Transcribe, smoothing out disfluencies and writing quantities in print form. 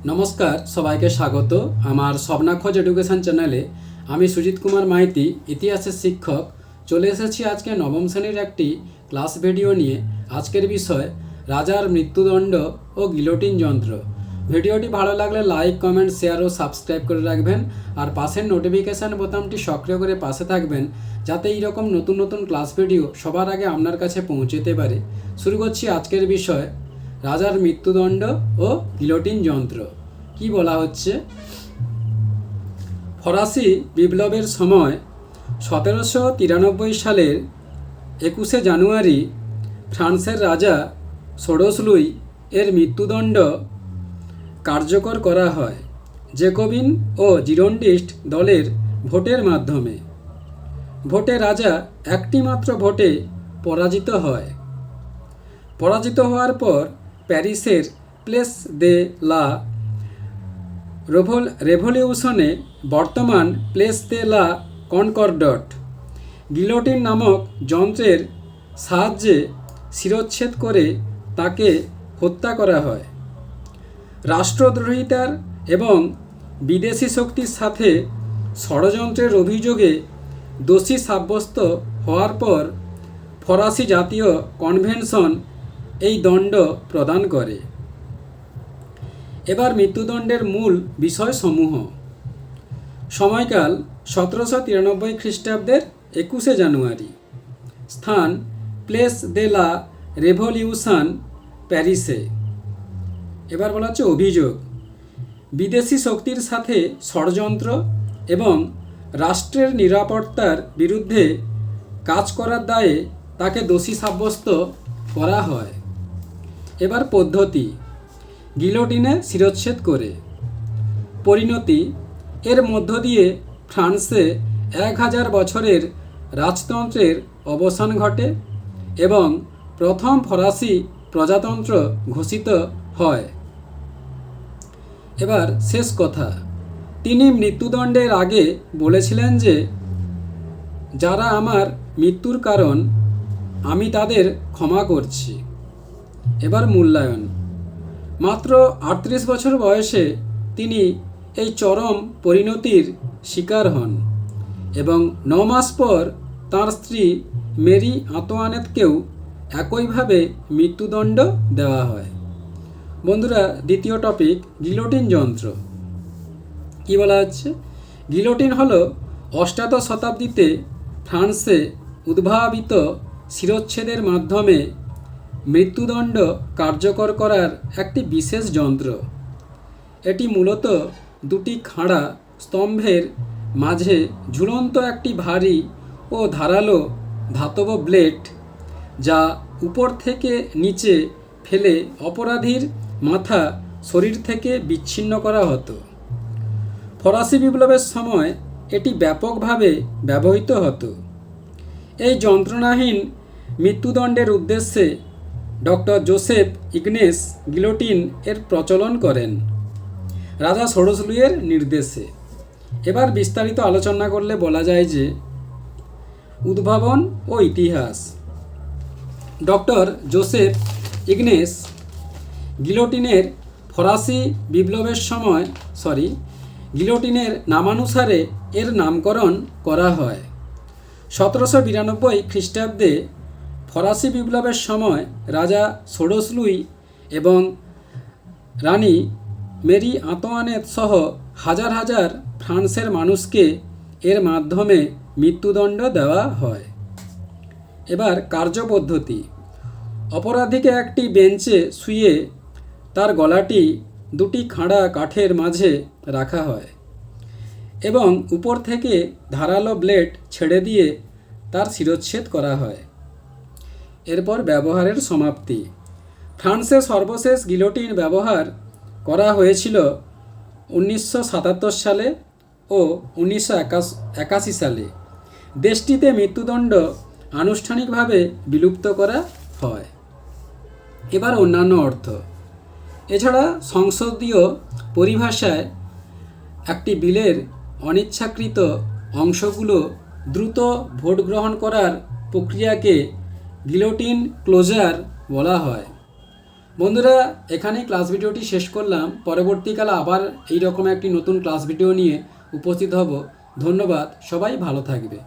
নমস্কার, সবাইকে স্বাগত আমার স্বপ্না খোঁজ এডুকেশন চ্যানেলে। আমি সুজিত কুমার মাইতি, ইতিহাসের শিক্ষক। চলে এসেছি আজকে নবম শ্রেণীর একটি ক্লাস ভিডিও নিয়ে। আজকের বিষয় রাজার মৃত্যুদণ্ড ও গিলোটিন যন্ত্র। ভিডিওটি ভালো লাগলে লাইক, কমেন্ট, শেয়ার ও সাবস্ক্রাইব করে রাখবেন। আর পাশের নোটিফিকেশান বোতামটি সক্রিয় করে পাশে থাকবেন, যাতে এইরকম নতুন নতুন ক্লাস ভিডিও সবার আগে আপনার কাছে পৌঁছতে পারে। শুরু করছি আজকের বিষয় রাজার মৃত্যুদণ্ড ও গিলোটিন যন্ত্র। কি বলা হচ্ছে? ফরাসি বিপ্লবের সময় 1793 সালের 21শে জানুয়ারি ফ্রান্সের রাজা ষোড়শ লুই এর মৃত্যুদণ্ড কার্যকর করা হয় জেকোবিন ও জিরোন্ডিস্ট দলের ভোটের মাধ্যমে। ভোটে রাজা একটি মাত্র ভোটে পরাজিত হয়। পরাজিত হওয়ার পর প্যারিসের প্লেস দে লা রেভলিউশনে, বর্তমান প্লেস দে লা কনকর্ডট, গিলোটিন নামক যন্ত্রের সাহায্যে শিরচ্ছেদ করে তাকে হত্যা করা হয়। রাষ্ট্রদ্রোহিতার এবং বিদেশি শক্তির সাথে ষড়যন্ত্রের অভিযোগে দোষী সাব্যস্ত হওয়ার পর ফরাসি জাতীয় কনভেনশন এই দণ্ড প্রদান করে। এবার মৃত্যুদণ্ডের মূল বিষয়সমূহ। সময়কাল 1793 খ্রিস্টাব্দের 21শে জানুয়ারি। স্থান প্লেস দে লা রেভলিউশন, প্যারিসে। এবার বলা হচ্ছে অভিযোগ। বিদেশি শক্তির সাথে ষড়যন্ত্র এবং রাষ্ট্রের নিরাপত্তার বিরুদ্ধে কাজ করার দায়ে তাকে দোষী সাব্যস্ত করা হয়। এবার পদ্ধতি। গিলোটিনে শিরচ্ছেদ করে। পরিণতি। এর মধ্য দিয়ে ফ্রান্সে 1000 বছরের রাজতন্ত্রের অবসান ঘটে এবং প্রথম ফরাসি প্রজাতন্ত্র ঘোষিত হয়। এবার শেষ কথা। তিনি মৃত্যুদণ্ডের আগে বলেছিলেন যে, যারা আমার মৃত্যুর কারণ, আমি তাদের ক্ষমা করছি। এবার মূল্যায়ন। মাত্র 38 বছর বয়সে তিনি এই চরম পরিণতির শিকার হন এবং 9 মাস পর তাঁর স্ত্রী মেরি আন্তোয়ানেতকেও একইভাবে মৃত্যুদণ্ড দেওয়া হয়। বন্ধুরা, দ্বিতীয় টপিক গিলোটিন যন্ত্র। কি বলা হচ্ছে? গিলোটিন হলো অষ্টাদশ শতাব্দীতে ফ্রান্সে উদ্ভাবিত শিরচ্ছেদের মাধ্যমে মৃত্যুদণ্ড কার্যকর করার একটি বিশেষ যন্ত্র। এটি মূলত দুটি খাড়া স্তম্ভের মাঝে ঝুলন্ত একটি ভারী ও ধারালো ধাতব ব্লেড, যা উপর থেকে নিচে ফেলে অপরাধীর মাথা শরীর থেকে বিচ্ছিন্ন করা হতো। ফরাসি বিপ্লবের সময় এটি ব্যাপকভাবে ব্যবহৃত হতো। এই যন্ত্রণাহীন মৃত্যুদণ্ডের উদ্দেশ্যে ডক্টর জোসেফ ইগনেস গিলোটিন এর প্রচলন করেন রাজা ষোড়শ লুইয়ের নির্দেশে। এবার বিস্তারিত আলোচনা করলে বলা যায় যে, উদ্ভাবন ও ইতিহাস। ডক্টর জোসেফ ইগনেস গিলোটিনের ফরাসি বিপ্লবের সময় গিলোটিনের নামানুসারে এর নামকরণ করা হয়। 1792 খ্রিস্টাব্দে ফরাসি বিপ্লবের সময় রাজা ষোড়শ লুই এবং রানী মেরি আন্তোয়ানেত সহ হাজার হাজার ফ্রান্সের মানুষকে এর মাধ্যমে মৃত্যুদণ্ড দেওয়া হয়। এবার কার্যপদ্ধতি। অপরাধীকে একটি বেঞ্চে শুইয়ে তার গলাটি দুটি খাড়া কাঠের মাঝে রাখা হয় এবং উপর থেকে ধারালো ব্লেড ছেড়ে দিয়ে তার শিরচ্ছেদ করা হয়। এরপর ব্যবহারের সমাপ্তি। ফ্রান্সে সর্বশেষ গিলোটিন ব্যবহার করা হয়েছিল 1977 সালে ও 1981 সালে। দেশটিতে মৃত্যুদণ্ড আনুষ্ঠানিকভাবে বিলুপ্ত করা হয়। এবার অন্যান্য অর্থ। এছাড়া সংসদীয় পরিভাষায় একটি বিলের অনিচ্ছাকৃত অংশগুলো দ্রুত ভোট গ্রহণ করার প্রক্রিয়াকে গিলোটিন ক্লোজার বলা হয়। বন্ধুরা, এখানেই ক্লাস ভিডিওটি শেষ করলাম। পরবর্তীকালে আবার এই রকম একটি নতুন ক্লাস ভিডিও নিয়ে উপস্থিত হব। ধন্যবাদ, সবাই ভালো থাকবে।